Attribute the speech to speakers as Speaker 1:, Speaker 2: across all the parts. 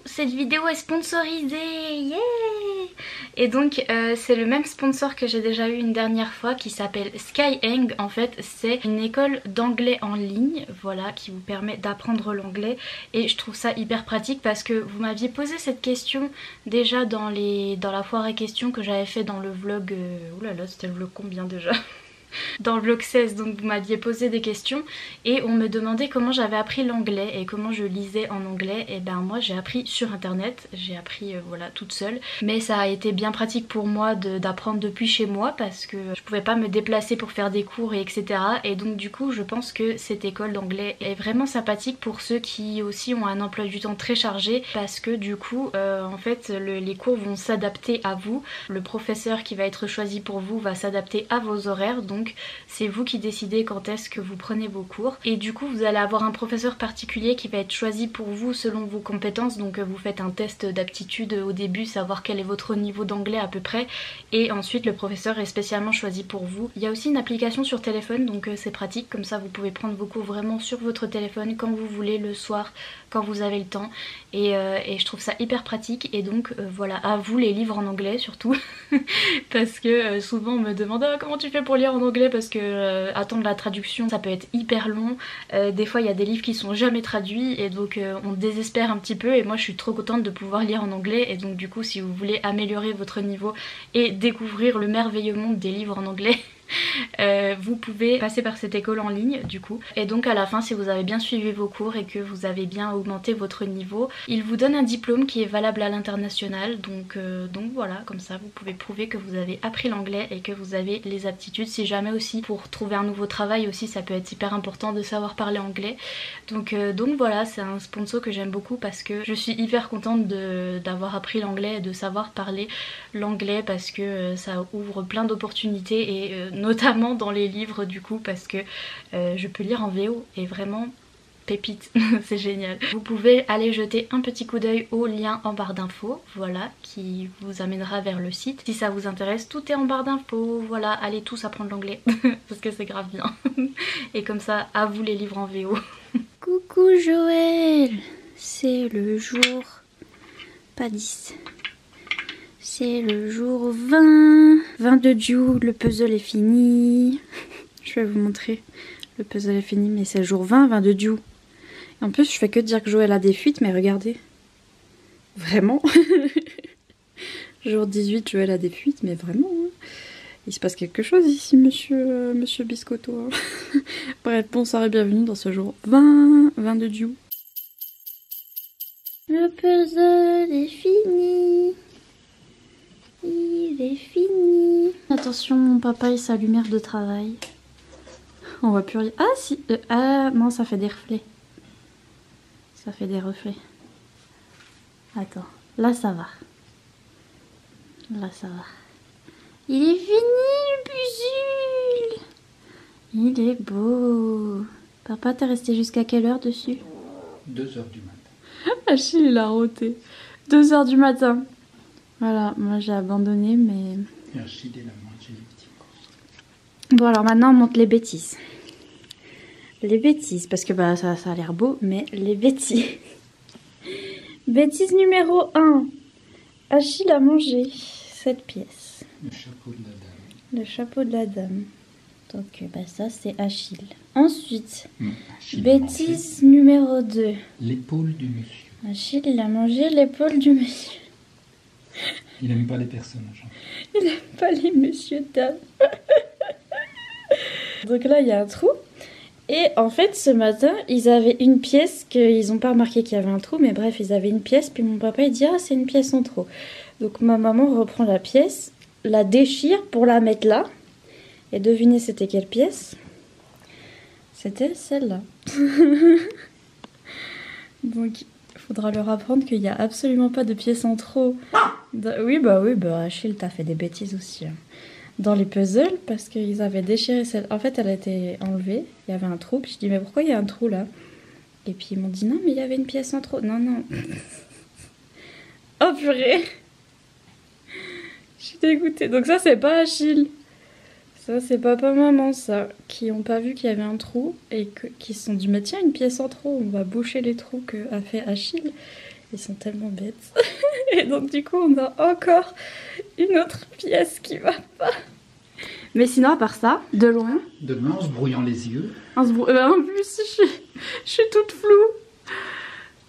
Speaker 1: cette vidéo est sponsorisée, yeah. Et donc c'est le même sponsor que j'ai déjà eu une dernière fois qui s'appelle Skyeng. En fait c'est une école d'anglais en ligne, voilà, qui vous permet d'apprendre l'anglais. Et je trouve ça hyper pratique parce que vous m'aviez posé cette question déjà dans la foire à questions que j'avais fait dans le vlog, oulala c'était le vlog combien déjà dans le vlog 16, donc vous m'aviez posé des questions et on me demandait comment j'avais appris l'anglais et comment je lisais en anglais. Et ben moi j'ai appris sur internet, j'ai appris voilà toute seule, mais ça a été bien pratique pour moi d'apprendre depuis chez moi parce que je pouvais pas me déplacer pour faire des cours et etc. Et donc du coup je pense que cette école d'anglais est vraiment sympathique pour ceux qui aussi ont un emploi du temps très chargé, parce que du coup en fait les cours vont s'adapter à vous, le professeur qui va être choisi pour vous va s'adapter à vos horaires, donc c'est vous qui décidez quand est-ce que vous prenez vos cours. Et du coup vous allez avoir un professeur particulier qui va être choisi pour vous selon vos compétences. Donc vous faites un test d'aptitude au début, savoir quel est votre niveau d'anglais à peu près, et ensuite le professeur est spécialement choisi pour vous. Il y a aussi une application sur téléphone, donc c'est pratique, comme ça vous pouvez prendre vos cours vraiment sur votre téléphone quand vous voulez, le soir, quand vous avez le temps. Et je trouve ça hyper pratique. Et donc voilà, à vous les livres en anglais surtout parce que souvent on me demande oh, comment tu fais pour lire en anglais, parce que attendre la traduction ça peut être hyper long, des fois il y a des livres qui sont jamais traduits et donc on désespère un petit peu, et moi je suis trop contente de pouvoir lire en anglais. Et donc du coup si vous voulez améliorer votre niveau et découvrir le merveilleux monde des livres en anglais vous pouvez passer par cette école en ligne du coup. Et donc à la fin, si vous avez bien suivi vos cours et que vous avez bien augmenté votre niveau, il vous donne un diplôme qui est valable à l'international. Donc voilà, comme ça vous pouvez prouver que vous avez appris l'anglais et que vous avez les aptitudes. Si jamais aussi pour trouver un nouveau travail aussi, ça peut être hyper important de savoir parler anglais. Donc voilà, c'est un sponsor que j'aime beaucoup parce que je suis hyper contente d'avoir appris l'anglais et de savoir parler l'anglais, parce que ça ouvre plein d'opportunités, et notamment dans les livres du coup, parce que je peux lire en VO et vraiment pépite, c'est génial. Vous pouvez aller jeter un petit coup d'œil au lien en barre d'infos, voilà, qui vous amènera vers le site. Si ça vous intéresse, tout est en barre d'infos, voilà, allez tous apprendre l'anglais parce que c'est grave bien. Et comme ça, à vous les livres en VO. Coucou Joël, c'est le jour, pas 10. C'est le jour 20 de June, le puzzle est fini. Je vais vous montrer, le puzzle est fini, mais c'est le jour 20 de June. En plus, je fais que dire que Joël a des fuites, mais regardez. Vraiment. Jour 18, Joël a des fuites, mais vraiment. Hein. Il se passe quelque chose ici, monsieur Biscotto. Bref, bonsoir et bienvenue dans ce jour 20 de June. Le puzzle est fini. Il est fini. Attention, mon papa et sa lumière de travail. On voit plus rien. Ah si, ah non, ça fait des reflets. Ça fait des reflets. Attends, là ça va. Là ça va. Il est fini le puzzle. Il est beau. Papa, t'es resté jusqu'à quelle heure dessus?
Speaker 2: 2 h du matin.
Speaker 1: Achille, il a roté. 2 h du matin. Voilà, moi j'ai abandonné, mais...
Speaker 2: Et Achille, il a mangé les petits morceaux.
Speaker 1: Bon, alors maintenant on monte les bêtises. Les bêtises, parce que bah, ça a l'air beau, mais les bêtises. Bêtise numéro 1. Achille a mangé cette pièce.
Speaker 2: Le chapeau de la dame.
Speaker 1: Le chapeau de la dame. Donc bah, ça c'est Achille. Ensuite,
Speaker 2: Achille
Speaker 1: bêtise numéro 2.
Speaker 2: L'épaule du monsieur.
Speaker 1: Achille, il a mangé l'épaule du monsieur.
Speaker 2: Il n'aime pas les personnages.
Speaker 1: Il n'aime pas les monsieur dames. Donc là, il y a un trou. Et en fait, ce matin, ils avaient une pièce qu'ils n'ont pas remarqué qu'il y avait un trou. Mais bref, ils avaient une pièce. Puis mon papa, il dit « Ah, c'est une pièce en trop. » Donc ma maman reprend la pièce, la déchire pour la mettre là. Et devinez, c'était quelle pièce? C'était celle-là. Donc... faudra leur apprendre qu'il n'y a absolument pas de pièces en trop. Oui, bah Achille, t'as fait des bêtises aussi. Hein. Dans les puzzles, parce qu'ils avaient déchiré celle... En fait, elle a été enlevée, il y avait un trou, puis je dis, mais pourquoi il y a un trou là? Et puis ils m'ont dit, non, mais il y avait une pièce en trop. Non, non. Oh purée. Je suis dégoûtée. Donc ça, c'est pas Achille. Ça, c'est papa-maman, ça, qui n'ont pas vu qu'il y avait un trou et qui se sont dit, mais tiens, une pièce en trop, on va boucher les trous qu'a fait Achille. Ils sont tellement bêtes. Et donc du coup on a encore une autre pièce qui va pas. Mais sinon à part ça, de loin.
Speaker 2: Demain, en se brouillant les yeux.
Speaker 1: En plus je suis toute floue.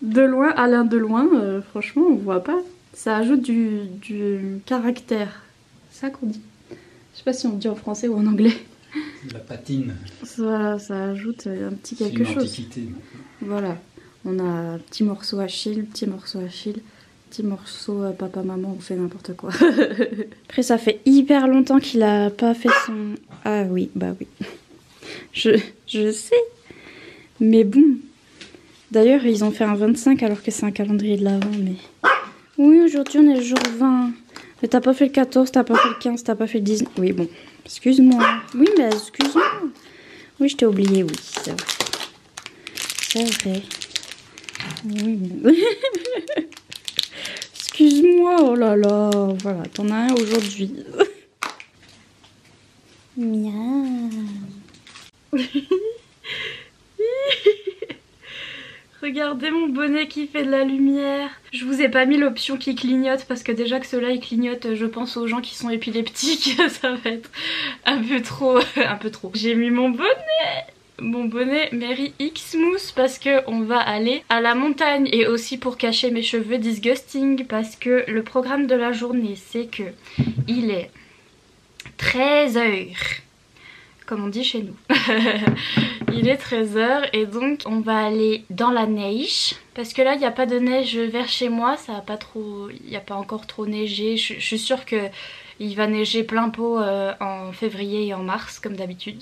Speaker 1: De loin, Alain de loin, franchement on voit pas. Ça ajoute du caractère. C'est ça qu'on dit. Je sais pas si on dit en français ou en anglais.
Speaker 2: La patine.
Speaker 1: Voilà, ça ajoute un petit
Speaker 2: C'est
Speaker 1: quelque
Speaker 2: une
Speaker 1: chose.
Speaker 2: antiquité.
Speaker 1: Voilà. On a un petit morceau Achille, petit morceau Achille, petit morceau papa-maman, on fait n'importe quoi. Après ça fait hyper longtemps qu'il a pas fait son... Ah oui, bah oui. Je sais. Mais bon. D'ailleurs, ils ont fait un 25 alors que c'est un calendrier de l'avant, mais... Oui, aujourd'hui on est le jour 20. Mais t'as pas fait le 14, t'as pas fait le 15, t'as pas fait le 19. Oui, bon. Excuse-moi. Oui, mais excuse-moi. Oui, je t'ai oublié, oui, c'est vrai. C'est vrai. Oui, bon. Excuse-moi, oh là là. Voilà, t'en as un aujourd'hui. Miaou. Regardez mon bonnet qui fait de la lumière. Je vous ai pas mis l'option qui clignote parce que déjà que ceux-là ils clignotent, je pense aux gens qui sont épileptiques, ça va être un peu trop. J'ai mis mon bonnet Mary Xmas parce que on va aller à la montagne et aussi pour cacher mes cheveux disgusting parce que le programme de la journée c'est que il est 13h. Comme on dit chez nous. Il est 13h et donc on va aller dans la neige. Parce que là il n'y a pas de neige vers chez moi, ça va pas trop. Il n'y a pas encore trop neigé. Je suis sûre que il va neiger plein pot en février et en mars comme d'habitude.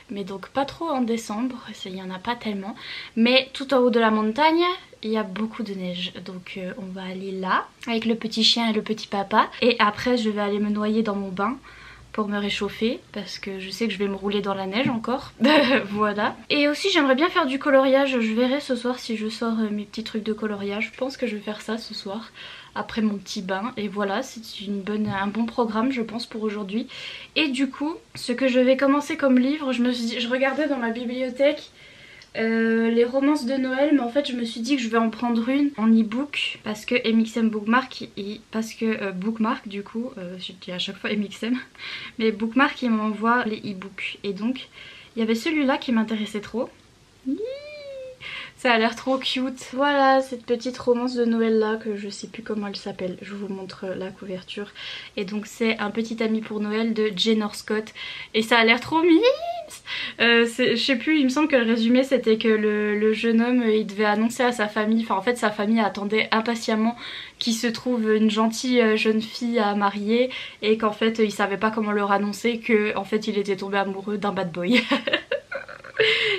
Speaker 1: Mais donc pas trop en décembre, il n'y en a pas tellement. Mais tout en haut de la montagne, il y a beaucoup de neige. Donc on va aller là avec le petit chien et le petit papa. Et après je vais aller me noyer dans mon bain pour me réchauffer parce que je sais que je vais me rouler dans la neige encore. Voilà. Et aussi j'aimerais bien faire du coloriage. Je verrai ce soir si je sors mes petits trucs de coloriage. Je pense que je vais faire ça ce soir après mon petit bain. Et voilà, c'est un bon programme je pense pour aujourd'hui. Et du coup, ce que je vais commencer comme livre, je regardais dans ma bibliothèque les romances de Noël, mais en fait je me suis dit que je vais en prendre une en e-book parce que MXM Bookmark Bookmark du coup, je dis à chaque fois MXM, mais Bookmark il m'envoie les e-books et donc il y avait celui-là qui m'intéressait trop. Ça a l'air trop cute. Voilà cette petite romance de Noël là que je sais plus comment elle s'appelle. Je vous montre la couverture. Et donc c'est un petit ami pour Noël de Jane Scott. Et ça a l'air trop mignon. Je sais plus, il me semble que le résumé c'était que le jeune homme il devait annoncer à sa famille, enfin en fait sa famille attendait impatiemment qu'il se trouve une gentille jeune fille à marier et qu'en fait il savait pas comment leur annoncer que en fait il était tombé amoureux d'un bad boy.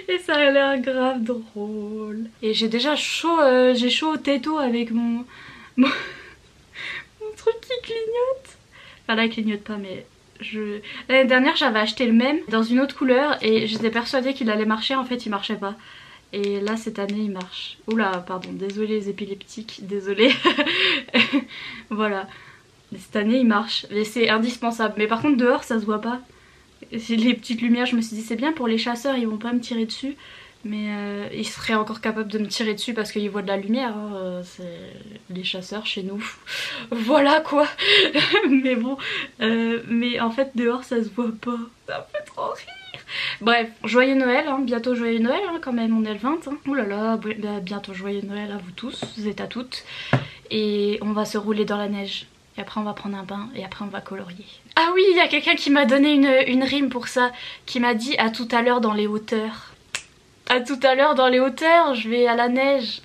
Speaker 1: Et ça a l'air grave drôle. Et j'ai déjà chaud, j'ai chaud au této avec mon truc qui clignote. Enfin là il clignote pas mais l'année dernière j'avais acheté le même dans une autre couleur et j'étais persuadée qu'il allait marcher, en fait il marchait pas. Et là cette année il marche. Oula pardon, désolé les épileptiques, désolé. Voilà. Mais cette année il marche et c'est indispensable. Mais par contre dehors ça se voit pas. Les petites lumières, je me suis dit c'est bien pour les chasseurs, ils vont pas me tirer dessus. Mais ils seraient encore capables de me tirer dessus parce qu'ils voient de la lumière. Hein. C'est les chasseurs chez nous. Voilà quoi. Mais bon, mais en fait dehors ça se voit pas. Ça me fait trop rire. Bref, joyeux Noël, hein. Bientôt joyeux Noël hein, quand même, on est le 20. Hein. Ouh là là, bientôt joyeux Noël à vous tous, vous êtes à toutes. Et on va se rouler dans la neige. Et après on va prendre un bain et après on va colorier. Ah oui, il y a quelqu'un qui m'a donné une rime pour ça. Qui m'a dit à tout à l'heure dans les hauteurs. À tout à l'heure dans les hauteurs, je vais à la neige.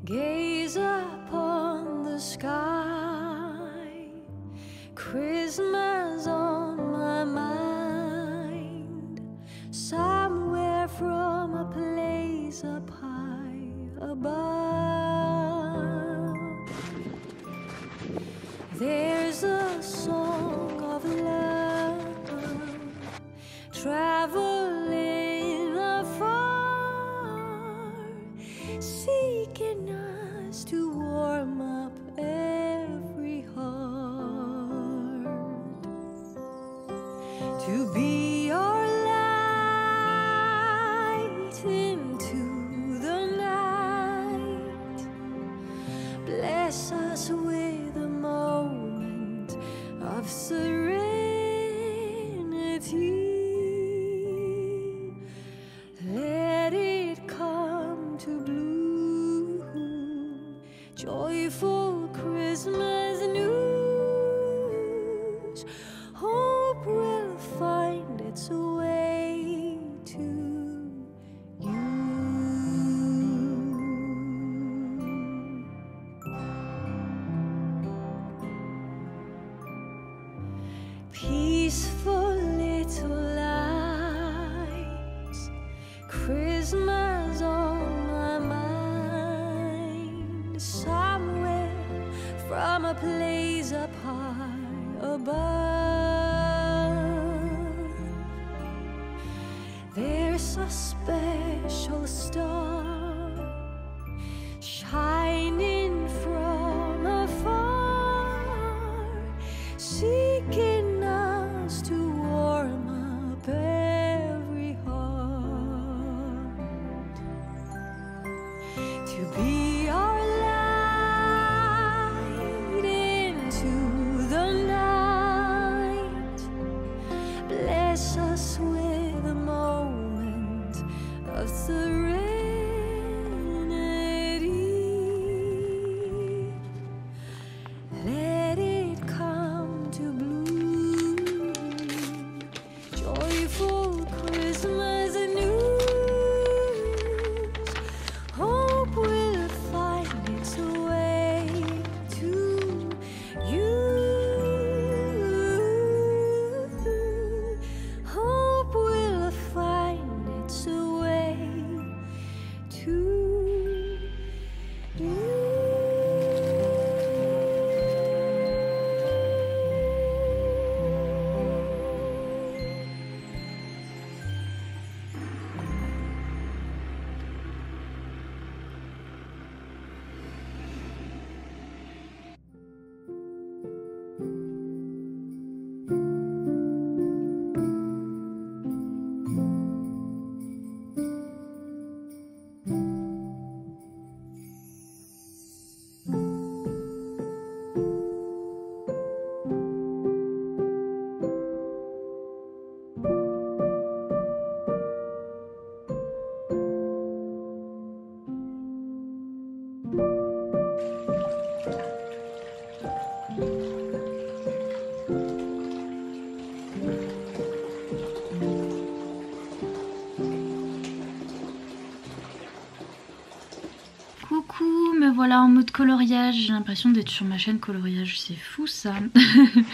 Speaker 3: Gaze upon the sky, Christmas on my mind, somewhere from a place up high above. There's a song of love traveling afar, seeking us to warm up every heart. to be your light into the night. Bless us with a moment of serenity. Let it come to bloom. Joyful Christmas news. Hope will find its way to you. Peaceful little lights, Christmas on my mind. Somewhere from a place up high above, there's a special star shining from afar, seeking us to warm up every heart. To be our light into the night. Bless us with a moment of serenity. Let it come to bloom. Joyful Christmas news. Hope will find its way to you. Hope will find its way to you.
Speaker 1: Coucou, me voilà en mode coloriage. J'ai l'impression d'être sur ma chaîne coloriage, c'est fou ça.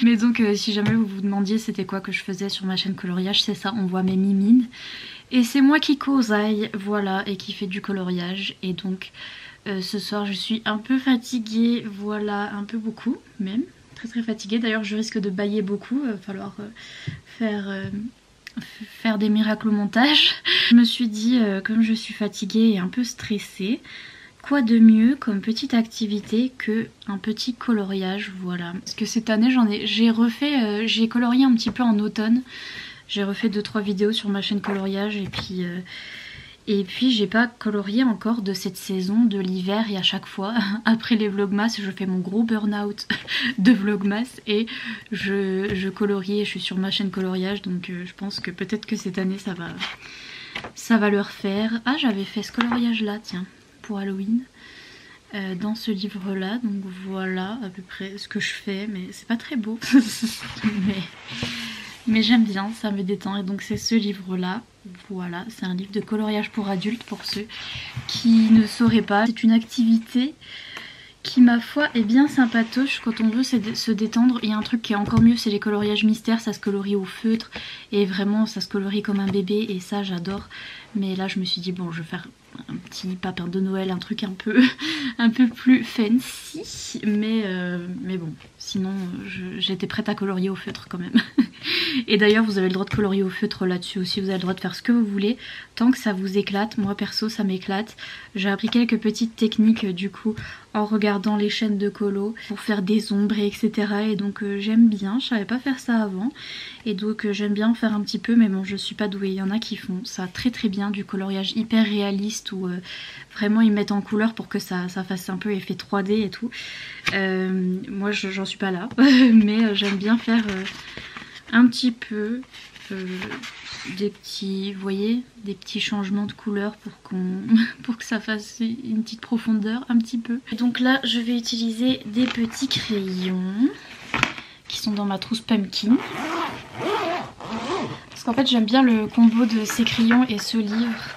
Speaker 1: Mais donc si jamais vous vous demandiez c'était quoi que je faisais sur ma chaîne coloriage, c'est ça, on voit mes mimines. Et c'est moi qui causaille, voilà, et qui fait du coloriage. Et donc ce soir je suis un peu fatiguée, voilà, un peu beaucoup même. Très fatiguée, d'ailleurs je risque de bâiller beaucoup, il va falloir faire des miracles au montage. Je me suis dit, comme je suis fatiguée et un peu stressée, quoi de mieux comme petite activité que un petit coloriage, voilà. Parce que cette année j'ai colorié un petit peu en automne. J'ai refait 2-3 vidéos sur ma chaîne coloriage et puis j'ai pas colorié encore de cette saison de l'hiver, et à chaque fois après les vlogmas je fais mon gros burn-out de vlogmas et je colorie et je suis sur ma chaîne coloriage, donc je pense que peut-être que cette année ça va le refaire. Ah, j'avais fait ce coloriage là, tiens, pour Halloween, dans ce livre là, donc voilà à peu près ce que je fais, mais c'est pas très beau mais j'aime bien, ça me détend, et donc c'est ce livre là, voilà, c'est un livre de coloriage pour adultes pour ceux qui ne sauraient pas. C'est une activité qui ma foi est bien sympatoche quand on veut se détendre. Il y a un truc qui est encore mieux, c'est les coloriages mystères, ça se colorie au feutre et vraiment ça se colorie comme un bébé et ça j'adore. Mais là je me suis dit bon, je vais faire un petit papin de Noël, un truc un peu plus fancy, mais bon, sinon j'étais prête à colorier au feutre quand même. Et d'ailleurs vous avez le droit de colorier au feutre là-dessus aussi, vous avez le droit de faire ce que vous voulez tant que ça vous éclate. Moi perso ça m'éclate. J'ai appris quelques petites techniques du coup en regardant les chaînes de colo pour faire des ombres etc. Et donc j'aime bien, je savais pas faire ça avant et donc j'aime bien en faire un petit peu, mais bon je suis pas douée. Il y en a qui font ça très très bien, du coloriage hyper réaliste où vraiment ils mettent en couleur pour que ça fasse un peu effet 3D et tout. Moi j'en suis pas là mais j'aime bien faire un petit peu des petits, vous voyez, des petits changements de couleur pour que ça fasse une petite profondeur un petit peu. Et donc là je vais utiliser des petits crayons qui sont dans ma trousse pumpkin. Parce qu'en fait j'aime bien le combo de ces crayons et ce livre.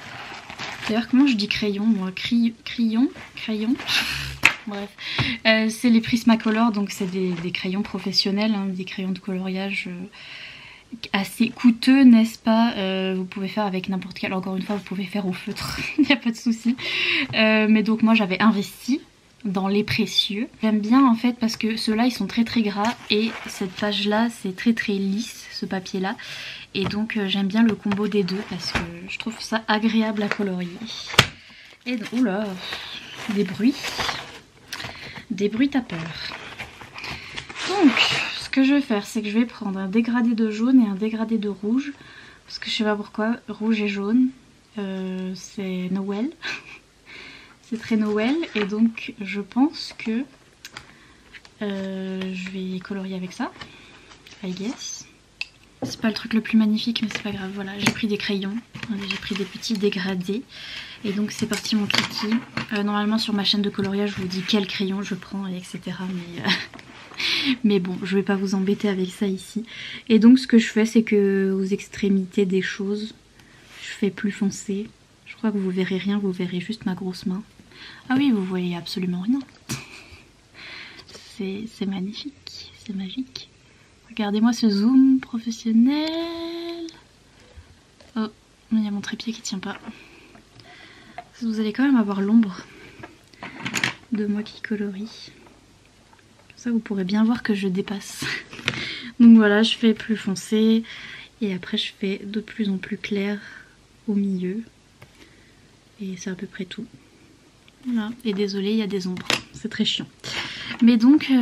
Speaker 1: D'ailleurs comment je dis crayon moi? Crayon Bref, c'est les Prismacolor, donc c'est des crayons professionnels, hein, des crayons de coloriage assez coûteux, n'est-ce pas? Vous pouvez faire avec n'importe quel, encore une fois vous pouvez faire au feutre, il n'y a pas de souci. Mais donc moi j'avais investi dans les précieux. J'aime bien en fait parce que ceux-là ils sont très très gras et cette page là c'est très très lisse, ce papier là. Et donc j'aime bien le combo des deux parce que je trouve ça agréable à colorier. Et donc, oula, des bruits tapeurs. Donc ce que je vais faire c'est que je vais prendre un dégradé de jaune et un dégradé de rouge. Parce que je sais pas pourquoi, rouge et jaune, c'est Noël. C'est très Noël et donc je pense que je vais colorier avec ça, I guess. C'est pas le truc le plus magnifique mais c'est pas grave, voilà, j'ai pris des crayons, j'ai pris des petits dégradés et donc c'est parti mon kiki. Normalement sur ma chaîne de coloriage je vous dis quel crayon je prends et etc. Mais bon je vais pas vous embêter avec ça ici. Et donc ce que je fais c'est que aux extrémités des choses je fais plus foncé. Je crois que vous verrez rien, vous verrez juste ma grosse main. Ah oui vous voyez absolument rien. C'est magnifique, c'est magique. Regardez-moi ce zoom professionnel. Oh, il y a mon trépied qui tient pas. Vous allez quand même avoir l'ombre de moi qui colorie. Comme ça vous pourrez bien voir que je dépasse. Donc voilà, je fais plus foncé et après je fais de plus en plus clair au milieu. Et c'est à peu près tout. Voilà. Et désolé, il y a des ombres. C'est très chiant. Mais donc,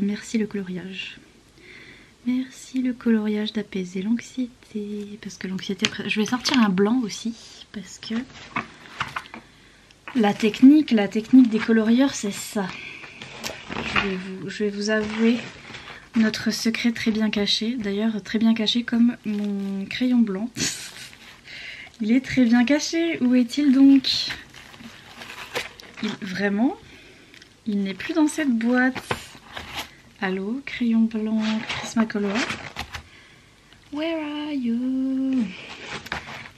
Speaker 1: merci le coloriage. Merci le coloriage d'apaiser l'anxiété. Parce que l'anxiété... Je vais sortir un blanc aussi. Parce que la technique des colorieurs, c'est ça. Je vais vous avouer notre secret très bien caché. D'ailleurs, très bien caché comme mon crayon blanc. Il est très bien caché. Où est-il donc? Vraiment, il n'est plus dans cette boîte. Allô, crayon blanc, Prismacolor. Where are you?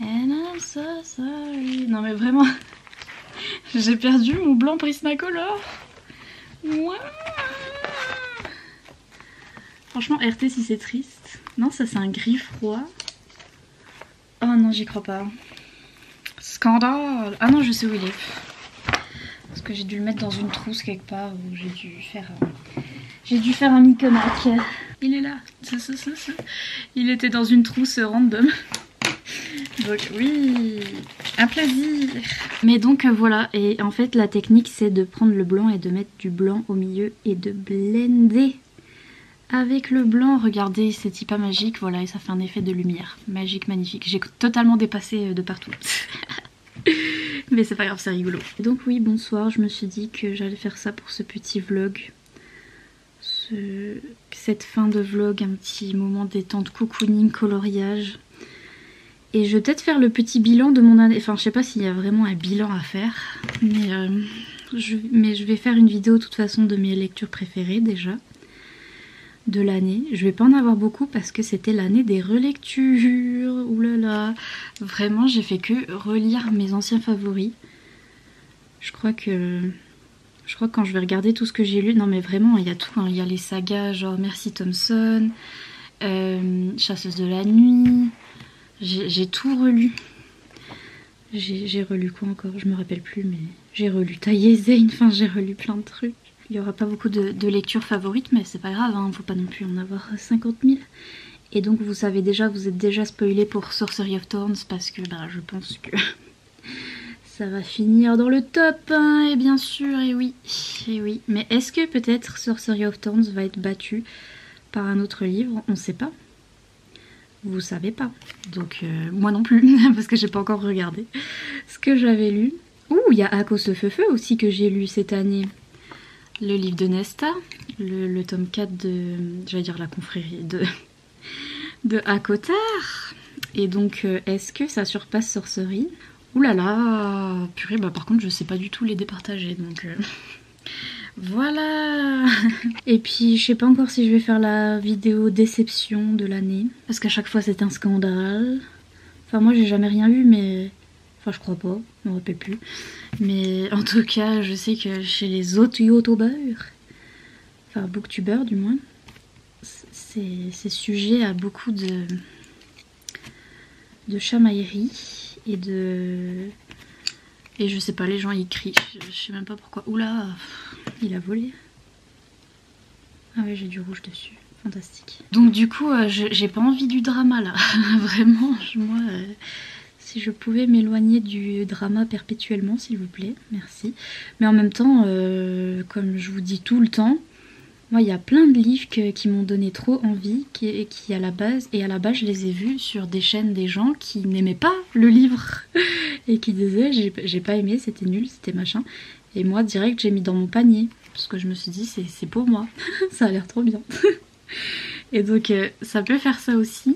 Speaker 1: And I'm so sorry. Non mais vraiment, j'ai perdu mon blanc Prismacolor. Wow. Franchement, RT si c'est triste. Non, ça c'est un gris froid. Oh non, j'y crois pas. Scandale. Ah non, je sais où il est. Parce que j'ai dû le mettre dans une trousse quelque part où j'ai dû faire un micmac. Il est là. Il était dans une trousse random. Donc oui, un plaisir. Mais donc voilà, et en fait la technique c'est de prendre le blanc et de mettre du blanc au milieu et de blender avec le blanc. Regardez, c'est typa magique, voilà, et ça fait un effet de lumière. Magique, magnifique. J'ai totalement dépassé de partout. Mais c'est pas grave, c'est rigolo. Et donc oui, bonsoir, je me suis dit que j'allais faire ça pour ce petit vlog. Cette fin de vlog, un petit moment détente, cocooning, coloriage. Et je vais peut-être faire le petit bilan de mon année. Enfin, je sais pas s'il y a vraiment un bilan à faire. Mais je vais faire une vidéo de toute façon de mes lectures préférées déjà. De l'année. Je vais pas en avoir beaucoup parce que c'était l'année des relectures. Ouh là là. Vraiment, j'ai fait que relire mes anciens favoris. Je crois que quand je vais regarder tout ce que j'ai lu, non mais vraiment il y a tout, hein. Il y a les sagas genre Merci Thompson, Chasseuse de la nuit, j'ai tout relu. J'ai relu quoi encore, je me rappelle plus, mais j'ai relu Taïe Zane, enfin j'ai relu plein de trucs. Il n'y aura pas beaucoup de lectures favorites, mais c'est pas grave, hein, faut pas non plus en avoir 50 000. Et donc vous savez déjà, vous êtes déjà spoilé pour Sorcery of Thorns parce que bah, je pense que ça va finir dans le top, hein, et bien sûr, et oui. Mais est-ce que peut-être Sorcery of Thorns va être battu par un autre livre? On sait pas. Vous savez pas. Donc moi non plus, parce que j'ai pas encore regardé ce que j'avais lu. Ouh, il y a Akos le Feu aussi que j'ai lu cette année. Le livre de Nesta, le tome 4 de, j'allais dire la confrérie, de Akotar. Et donc, est-ce que ça surpasse Sorcery? Ouh là là, purée, bah par contre je sais pas du tout les départager, donc voilà. Et puis je sais pas encore si je vais faire la vidéo déception de l'année, parce qu'à chaque fois c'est un scandale. Enfin moi j'ai jamais rien vu, mais... Enfin je crois pas, je me rappelle plus. Mais en tout cas je sais que chez les autres youtubeurs, enfin booktubeurs du moins, c'est sujet à beaucoup de chamailleries. Et je sais pas, les gens ils crient, je sais même pas pourquoi. Oula, il a volé. Ah ouais, j'ai du rouge dessus, fantastique. Donc du coup, j'ai pas envie du drama là, vraiment, moi, si je pouvais m'éloigner du drama perpétuellement, s'il vous plaît, merci. Mais en même temps, comme je vous dis tout le temps, moi, il y a plein de livres qui m'ont donné trop envie, qui à la base je les ai vus sur des chaînes des gens qui n'aimaient pas le livre et qui disaient j'ai pas aimé, c'était nul, c'était machin. Et moi, direct, j'ai mis dans mon panier parce que je me suis dit c'est pour moi, ça a l'air trop bien. Et donc, ça peut faire ça aussi.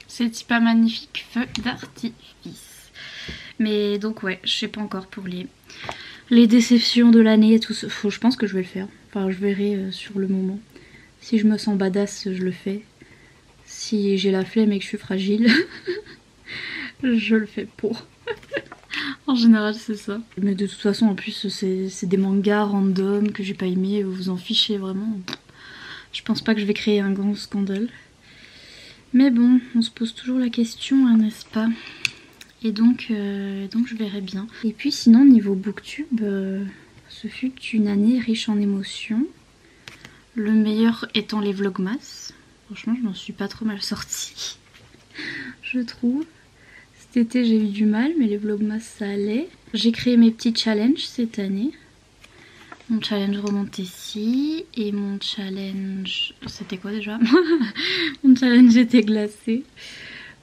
Speaker 1: C'est pas magnifique feu d'artifice. Mais donc, ouais, je sais pas encore pour les déceptions de l'année et tout ça. Je pense que je vais le faire. Enfin, je verrai sur le moment. Si je me sens badass, je le fais. Si j'ai la flemme et que je suis fragile, je le fais pour. En général, c'est ça. Mais de toute façon, en plus, c'est des mangas random que j'ai pas aimé. Vous vous en fichez vraiment. Je pense pas que je vais créer un grand scandale. Mais bon, on se pose toujours la question, hein, n'est-ce pas? Et donc je verrai bien. Et puis sinon, niveau booktube, ce fut une année riche en émotions. Le meilleur étant les vlogmas. Franchement, je m'en suis pas trop mal sortie, je trouve. Cet été, j'ai eu du mal, mais les vlogmas, ça allait. J'ai créé mes petits challenges cette année. Mon challenge remonté-ci et mon challenge... C'était quoi déjà? Mon challenge était glacé.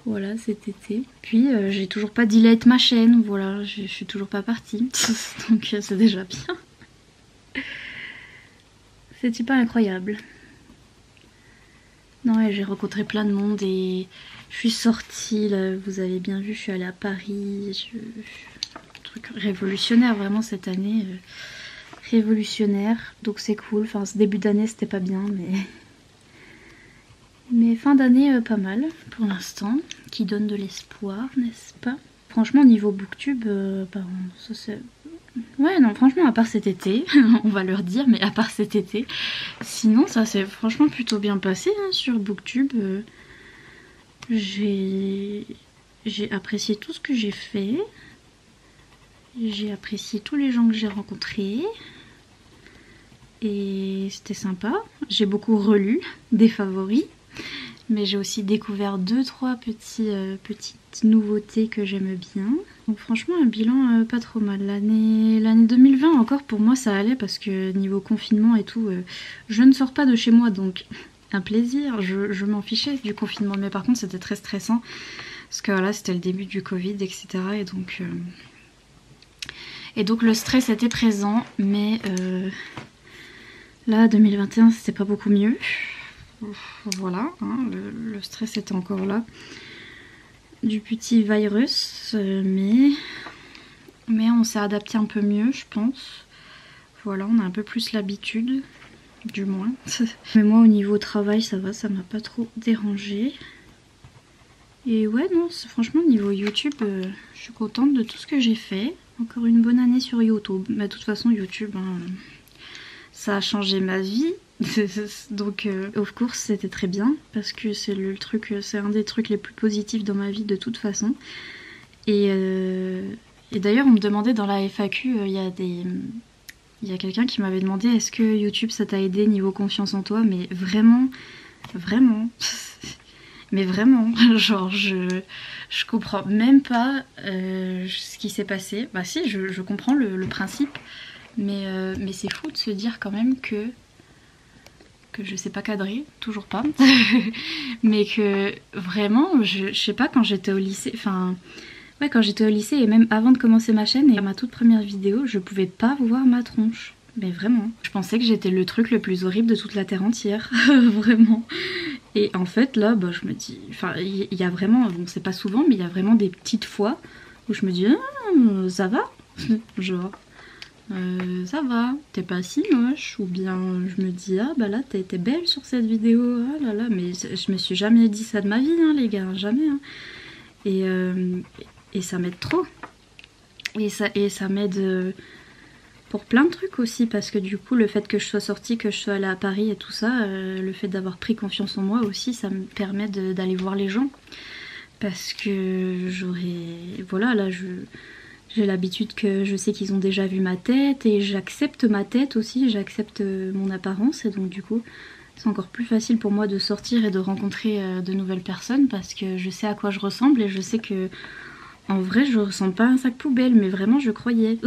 Speaker 1: Voilà, cet été. Puis j'ai toujours pas delete ma chaîne, voilà, je suis toujours pas partie. Donc c'est déjà bien. C'était pas incroyable. Non, et j'ai rencontré plein de monde et je suis sortie, là, vous avez bien vu, je suis allée à Paris. Un truc révolutionnaire vraiment cette année. Révolutionnaire, donc c'est cool. Enfin, ce début d'année c'était pas bien, mais fin d'année pas mal pour l'instant, qui donne de l'espoir, n'est-ce pas? Franchement, niveau booktube, ça c'est... Ouais, non, franchement, à part cet été, on va leur dire, mais à part cet été, sinon ça s'est franchement plutôt bien passé hein, sur booktube. J'ai apprécié tout ce que j'ai fait. J'ai apprécié tous les gens que j'ai rencontrés. Et c'était sympa. J'ai beaucoup relu des favoris. Mais j'ai aussi découvert 2-3 petites nouveautés que j'aime bien. Donc franchement un bilan pas trop mal. L'année 2020 encore pour moi ça allait parce que niveau confinement et tout, je ne sors pas de chez moi donc un plaisir. Je m'en fichais du confinement mais par contre c'était très stressant. Parce que voilà c'était le début du Covid etc. Et donc le stress était présent mais là 2021 c'était pas beaucoup mieux. Voilà, hein, le stress était encore là. Du petit virus, mais on s'est adapté un peu mieux, je pense. Voilà, on a un peu plus l'habitude, du moins. Mais moi, au niveau travail, ça va, ça m'a pas trop dérangé. Et ouais, non, franchement, niveau YouTube, je suis contente de tout ce que j'ai fait. Encore une bonne année sur YouTube. Mais de toute façon, YouTube, hein, ça a changé ma vie. Donc of course c'était très bien parce que c'est un des trucs les plus positifs dans ma vie de toute façon. Et d'ailleurs on me demandait dans la FAQ, il y a Il y a quelqu'un qui m'avait demandé est-ce que YouTube ça t'a aidé niveau confiance en toi, mais vraiment, vraiment, mais vraiment, genre je comprends même pas ce qui s'est passé. Bah si, je comprends le principe, mais c'est fou de se dire quand même que je sais pas cadrer, toujours pas, mais que vraiment, je sais pas, quand j'étais au lycée, enfin... Ouais, quand j'étais au lycée et même avant de commencer ma chaîne et ma toute première vidéo, je pouvais pas voir ma tronche. Mais vraiment. Je pensais que j'étais le truc le plus horrible de toute la terre entière. Vraiment. Et en fait, là, bah, je me dis... Enfin, il y a vraiment... Bon, c'est pas souvent, mais il y a vraiment des petites fois où je me dis ah, ça va. Genre... ça va, t'es pas si moche. Ou bien je me dis ah bah là t'es belle sur cette vidéo. Ah là là, mais je me suis jamais dit ça de ma vie, hein, les gars. Jamais. Hein. Et ça m'aide trop. Et ça m'aide pour plein de trucs aussi. Parce que du coup, le fait que je sois sortie, que je sois allée à Paris et tout ça, le fait d'avoir pris confiance en moi aussi, ça me permet d'aller voir les gens. Parce que j'aurais... Voilà, là, j'ai l'habitude que je sais qu'ils ont déjà vu ma tête. Et j'accepte ma tête aussi, j'accepte mon apparence. Et donc du coup... C'est encore plus facile pour moi de sortir et de rencontrer de nouvelles personnes parce que je sais à quoi je ressemble et je sais que en vrai je ressemble pas à un sac poubelle, mais vraiment je croyais.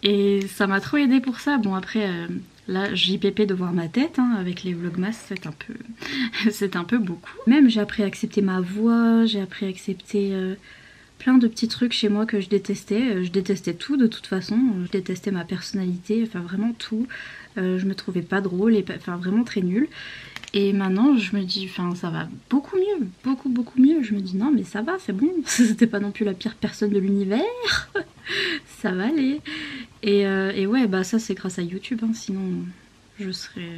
Speaker 1: Et ça m'a trop aidé pour ça. Bon après là JPP de voir ma tête hein, avec les vlogmas c'est un peu beaucoup. Même j'ai appris à accepter ma voix, j'ai appris à accepter plein de petits trucs chez moi que je détestais. Je détestais tout de toute façon, je détestais ma personnalité, enfin vraiment tout. Je me trouvais pas drôle, et enfin vraiment très nulle. Et maintenant je me dis, enfin ça va beaucoup mieux, beaucoup mieux. Je me dis non mais ça va, c'est bon, c'était pas non plus la pire personne de l'univers, ça va aller. Et ouais bah ça c'est grâce à YouTube, hein, sinon je serais...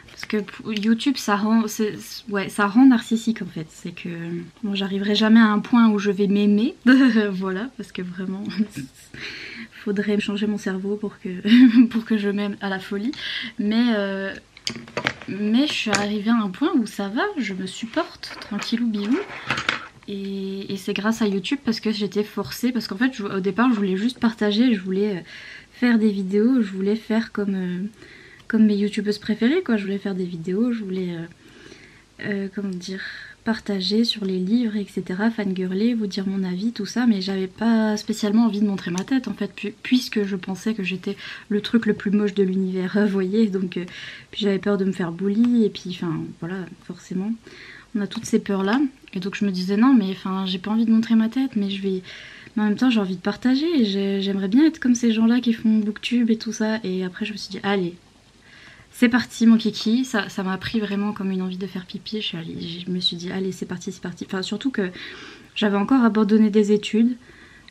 Speaker 1: Parce que YouTube ça rend narcissique en fait. C'est que bon, j'arriverai jamais à un point où je vais m'aimer, voilà, parce que vraiment... Faudrait changer mon cerveau pour que je m'aime à la folie. Mais je suis arrivée à un point où ça va, je me supporte, tranquillou bilou. Et c'est grâce à YouTube parce que j'étais forcée. Parce qu'en fait, au départ, je voulais juste partager, je voulais faire des vidéos, je voulais faire comme mes youtubeuses préférées, quoi. Je voulais faire des vidéos, je voulais... comment dire... partager sur les livres, etc. Fangirler, vous dire mon avis, tout ça, mais j'avais pas spécialement envie de montrer ma tête en fait, puisque je pensais que j'étais le truc le plus moche de l'univers, vous voyez, donc puis j'avais peur de me faire bully, et puis enfin voilà, forcément, on a toutes ces peurs là, et donc je me disais non mais enfin j'ai pas envie de montrer ma tête, mais en même temps j'ai envie de partager, et j'aimerais bien être comme ces gens là qui font booktube et tout ça, et après je me suis dit allez, c'est parti mon kiki, ça m'a pris vraiment comme une envie de faire pipi, je me suis dit allez c'est parti, enfin surtout que j'avais encore abandonné des études,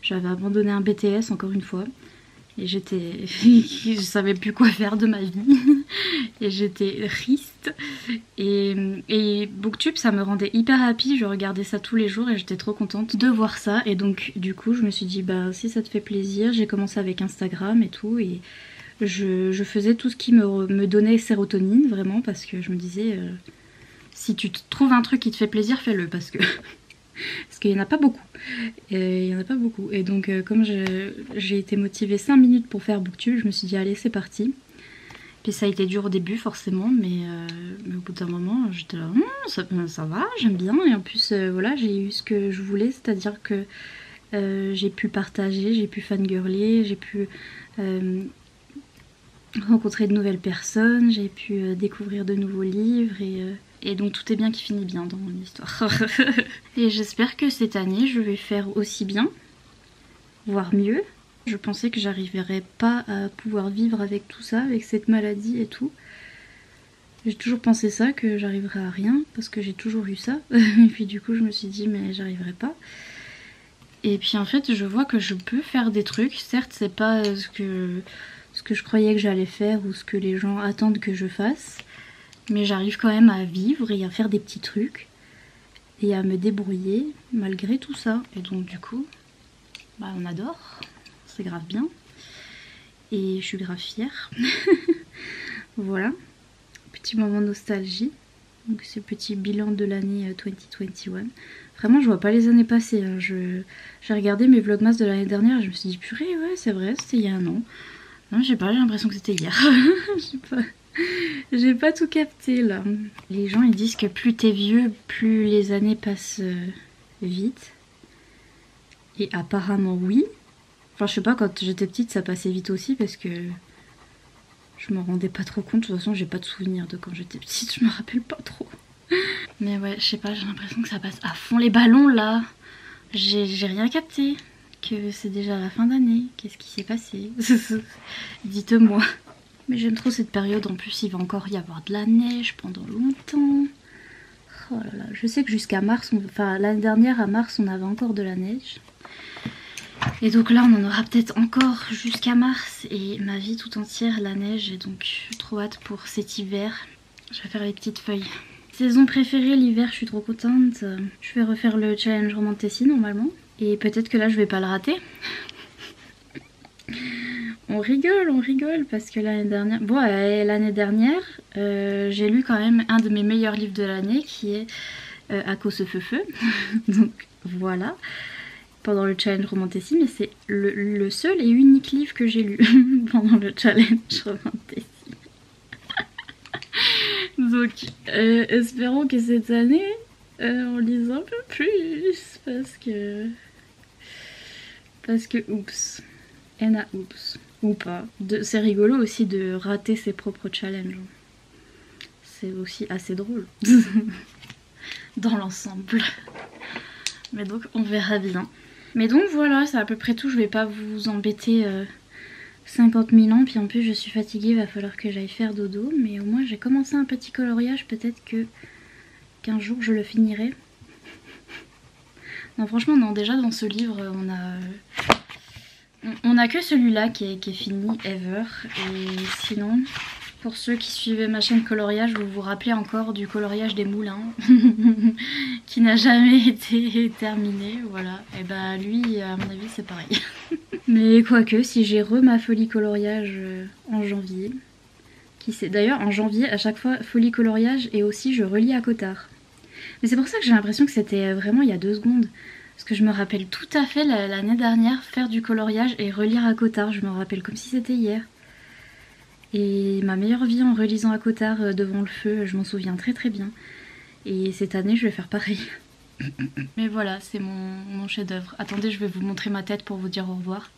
Speaker 1: j'avais abandonné un BTS encore une fois, et je savais plus quoi faire de ma vie, et j'étais triste, et Booktube ça me rendait hyper happy, je regardais ça tous les jours et j'étais trop contente de voir ça, et donc du coup je me suis dit bah si ça te fait plaisir, j'ai commencé avec Instagram et tout, et... Je faisais tout ce qui me donnait sérotonine, vraiment, parce que je me disais, si tu trouves un truc qui te fait plaisir, fais-le, parce qu'il n'y en a pas beaucoup. Il y en a pas beaucoup. Et donc, comme j'ai été motivée 5 minutes pour faire Booktube, je me suis dit, allez, c'est parti. Puis ça a été dur au début, forcément, mais au bout d'un moment, j'étais là, ça va, j'aime bien. Et en plus, voilà, j'ai eu ce que je voulais, c'est-à-dire que j'ai pu partager, j'ai pu fangirler, j'ai pu... rencontrer de nouvelles personnes, j'ai pu découvrir de nouveaux livres et donc tout est bien qui finit bien dans mon histoire. Et j'espère que cette année je vais faire aussi bien, voire mieux. Je pensais que j'arriverais pas à pouvoir vivre avec tout ça, avec cette maladie et tout. J'ai toujours pensé ça, que j'arriverais à rien, parce que j'ai toujours eu ça. Et puis du coup je me suis dit mais j'arriverai pas. Et puis en fait je vois que je peux faire des trucs, certes c'est pas ce que je croyais que j'allais faire ou ce que les gens attendent que je fasse, mais j'arrive quand même à vivre et à faire des petits trucs et à me débrouiller malgré tout ça. Et donc du coup, bah on adore, c'est grave bien et je suis grave fière. Voilà, petit moment nostalgie Donc c'est le petit bilan de l'année 2021. Vraiment je vois pas les années passées. Hein. J'ai regardé mes vlogmas de l'année dernière et je me suis dit purée ouais c'est vrai c'était il y a un an. Non j'ai l'impression que c'était hier. J'ai pas tout capté là. Les gens ils disent que plus t'es vieux, plus les années passent vite. Et apparemment oui. Enfin je sais pas, quand j'étais petite ça passait vite aussi parce que je m'en rendais pas trop compte. De toute façon j'ai pas de souvenir de quand j'étais petite, je me rappelle pas trop. Mais ouais je sais pas, j'ai l'impression que ça passe à fond les ballons là. J'ai rien capté. Que c'est déjà la fin d'année. Qu'est-ce qui s'est passé? Dites-moi. Mais j'aime trop cette période, en plus il va encore y avoir de la neige pendant longtemps. Oh là là, je sais que jusqu'à mars, enfin l'année dernière à mars on avait encore de la neige. Et donc là on en aura peut-être encore jusqu'à mars et ma vie tout entière la neige. Et donc trop hâte pour cet hiver. Je vais faire les petites feuilles. Saison préférée l'hiver, je suis trop contente. Je vais refaire le challenge Romantessi normalement. Et peut-être que là je vais pas le rater. On rigole parce que l'année dernière... Bon, l'année dernière, j'ai lu quand même un de mes meilleurs livres de l'année qui est Akko se feu. Donc voilà, pendant le challenge Romantessi, mais c'est le seul et unique livre que j'ai lu pendant le challenge Romantessi. Donc espérons que cette année, on lise un peu plus parce que oups. Oups. Ou pas. C'est rigolo aussi de rater ses propres challenges. C'est aussi assez drôle. Dans l'ensemble. Mais donc on verra bien. Mais donc voilà, c'est à peu près tout. Je vais pas vous embêter 50 000 ans. Puis en plus je suis fatiguée, il va falloir que j'aille faire dodo. Mais au moins j'ai commencé un petit coloriage. Peut-être qu'un jour je le finirai. Non franchement non, déjà dans ce livre on a que celui-là qui est fini ever. Et sinon, pour ceux qui suivaient ma chaîne coloriage, vous vous rappelez encore du coloriage des moulins qui n'a jamais été terminé. Voilà, et bah lui à mon avis c'est pareil. Mais quoique, si j'ai ma folie coloriage en janvier, qui sait d'ailleurs en janvier à chaque fois folie coloriage et aussi je relis à Cotard. Mais c'est pour ça que j'ai l'impression que c'était vraiment il y a 2 secondes. Parce que je me rappelle tout à fait l'année dernière faire du coloriage et relire à Cotard. Je me rappelle comme si c'était hier. Et ma meilleure vie en relisant à Cotard devant le feu, je m'en souviens très très bien. Et cette année je vais faire pareil. Mais voilà, c'est mon chef-d'œuvre. Attendez, je vais vous montrer ma tête pour vous dire au revoir.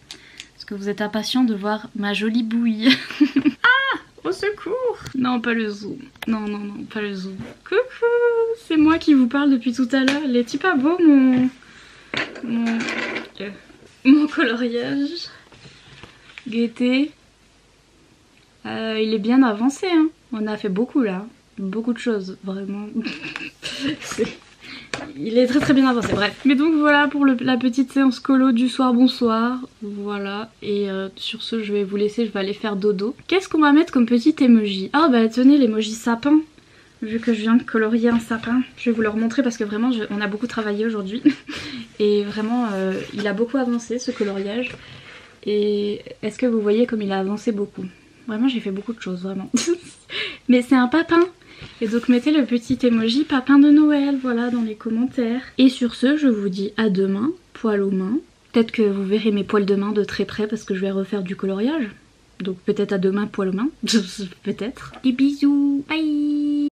Speaker 1: Parce que vous êtes impatient de voir ma jolie bouille. Ah! Au secours! Non, pas le zoom. Non, pas le zoom. Coucou! C'est moi qui vous parle depuis tout à l'heure. Il est pas beau mon coloriage. Gaieté. Il est bien avancé, hein. On a fait beaucoup là. Beaucoup de choses, vraiment. Il est très très bien avancé, bref. Mais donc voilà pour la petite séance colo du soir, bonsoir. Voilà, et sur ce je vais vous laisser, je vais aller faire dodo. Qu'est-ce qu'on va mettre comme petit emoji? Ah bah tenez, l'emoji sapin. Vu que je viens de colorier un sapin, je vais vous le remontrer parce que vraiment on a beaucoup travaillé aujourd'hui. Et vraiment il a beaucoup avancé ce coloriage. Et est-ce que vous voyez comme il a avancé beaucoup? Vraiment j'ai fait beaucoup de choses, vraiment. Mais c'est un papin. Et donc mettez le petit emoji papin de Noël, voilà, dans les commentaires. Et sur ce, je vous dis à demain, poil aux mains. Peut-être que vous verrez mes poils de main de très près parce que je vais refaire du coloriage. Donc peut-être à demain, poil aux mains. Peut-être. Des bisous, bye.